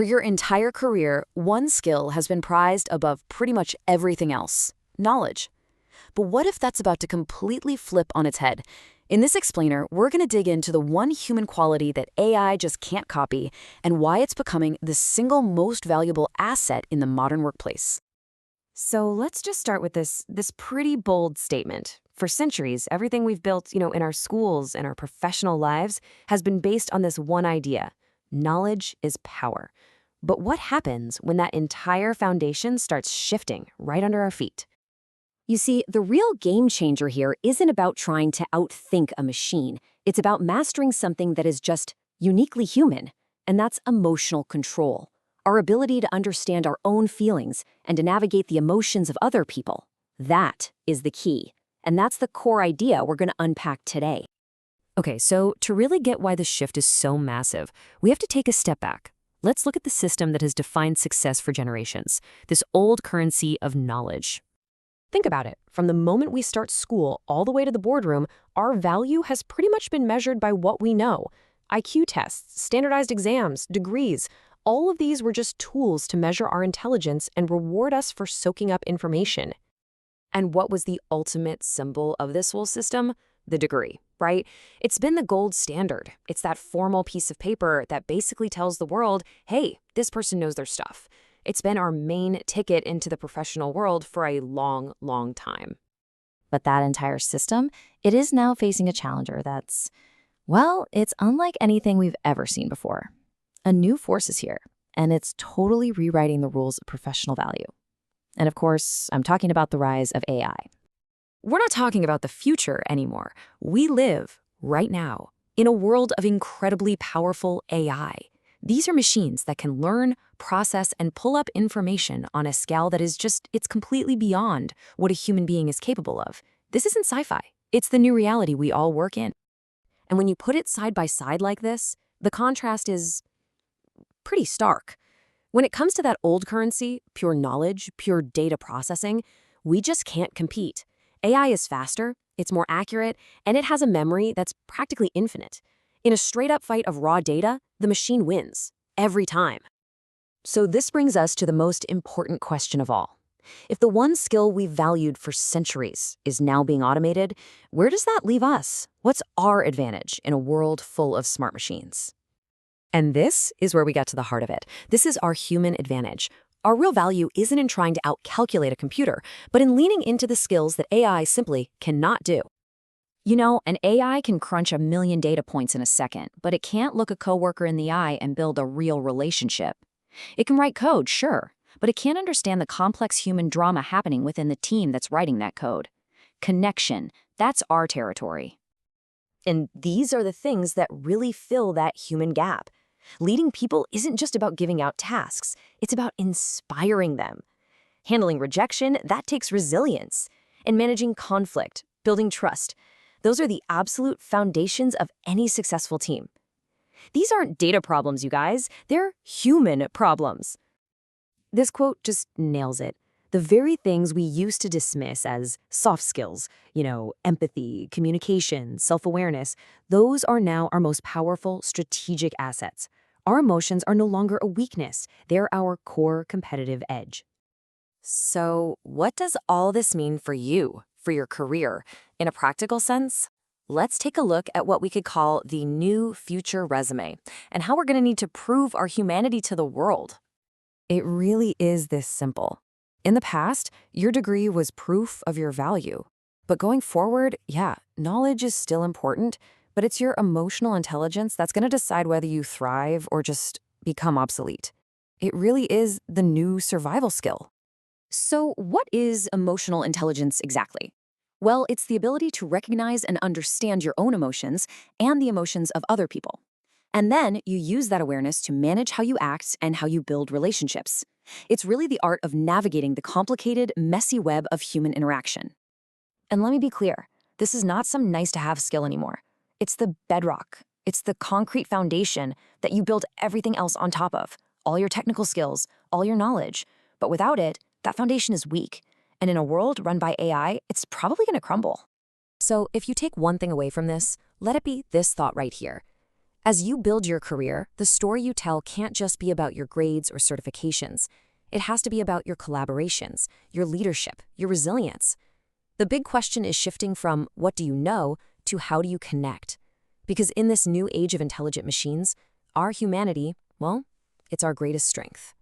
For your entire career, one skill has been prized above pretty much everything else: knowledge. But what if that's about to completely flip on its head? In this explainer, we're going to dig into the one human quality that AI just can't copy and why it's becoming the single most valuable asset in the modern workplace. So let's just start with this pretty bold statement. For centuries, everything we've built, in our schools and our professional lives has been based on this one idea: knowledge is power. But what happens when that entire foundation starts shifting right under our feet? You see, the real game changer here isn't about trying to outthink a machine. It's about mastering something that is just uniquely human, and that's emotional control. Our ability to understand our own feelings and to navigate the emotions of other people. That is the key. And that's the core idea we're going to unpack today. Okay, so to really get why the shift is so massive, we have to take a step back. Let's look at the system that has defined success for generations, this old currency of knowledge. Think about it. From the moment we start school all the way to the boardroom, our value has pretty much been measured by what we know. IQ tests, standardized exams, degrees, all of these were just tools to measure our intelligence and reward us for soaking up information. And what was the ultimate symbol of this whole system? The degree, right? It's been the gold standard. It's that formal piece of paper that basically tells the world, hey, this person knows their stuff. It's been our main ticket into the professional world for a long, long time. But that entire system, it is now facing a challenger that's, well, it's unlike anything we've ever seen before. A new force is here, and it's totally rewriting the rules of professional value. And of course, I'm talking about the rise of AI. We're not talking about the future anymore. We live, right now, in a world of incredibly powerful AI. These are machines that can learn, process, and pull up information on a scale that is it's completely beyond what a human being is capable of. This isn't sci-fi. It's the new reality we all work in. And when you put it side by side like this, the contrast is pretty stark. When it comes to that old currency, pure knowledge, pure data processing, we just can't compete. AI is faster, it's more accurate, and it has a memory that's practically infinite. In a straight-up fight of raw data, the machine wins, every time. So this brings us to the most important question of all. If the one skill we've valued for centuries is now being automated, where does that leave us? What's our advantage in a world full of smart machines? And this is where we get to the heart of it. This is our human advantage. Our real value isn't in trying to outcalculate a computer, but in leaning into the skills that AI simply cannot do. You know, an AI can crunch 1,000,000 data points in a second, but it can't look a coworker in the eye and build a real relationship. It can write code, sure, but it can't understand the complex human drama happening within the team that's writing that code. Connection, that's our territory. And these are the things that really fill that human gap. Leading people isn't just about giving out tasks, it's about inspiring them. Handling rejection, that takes resilience. And managing conflict, building trust, those are the absolute foundations of any successful team. These aren't data problems, you guys. They're human problems. This quote just nails it. The very things we used to dismiss as soft skills, empathy, communication, self-awareness, those are now our most powerful strategic assets. Our emotions are no longer a weakness. They're our core competitive edge. So what does all this mean for you, for your career? In a practical sense, let's take a look at what we could call the new future resume and how we're going to need to prove our humanity to the world. It really is this simple. In the past, your degree was proof of your value. But going forward, knowledge is still important, but it's your emotional intelligence that's going to decide whether you thrive or just become obsolete. It really is the new survival skill. So what is emotional intelligence exactly? Well, it's the ability to recognize and understand your own emotions and the emotions of other people. And then you use that awareness to manage how you act and how you build relationships. It's really the art of navigating the complicated, messy web of human interaction. And let me be clear, this is not some nice-to-have skill anymore. It's the bedrock. It's the concrete foundation that you build everything else on top of, all your technical skills, all your knowledge. But without it, that foundation is weak. And in a world run by AI, it's probably going to crumble. So if you take one thing away from this, let it be this thought right here. As you build your career, the story you tell can't just be about your grades or certifications. It has to be about your collaborations, your leadership, your resilience. The big question is shifting from what do you know to how do you connect? Because in this new age of intelligent machines, our humanity, well, it's our greatest strength.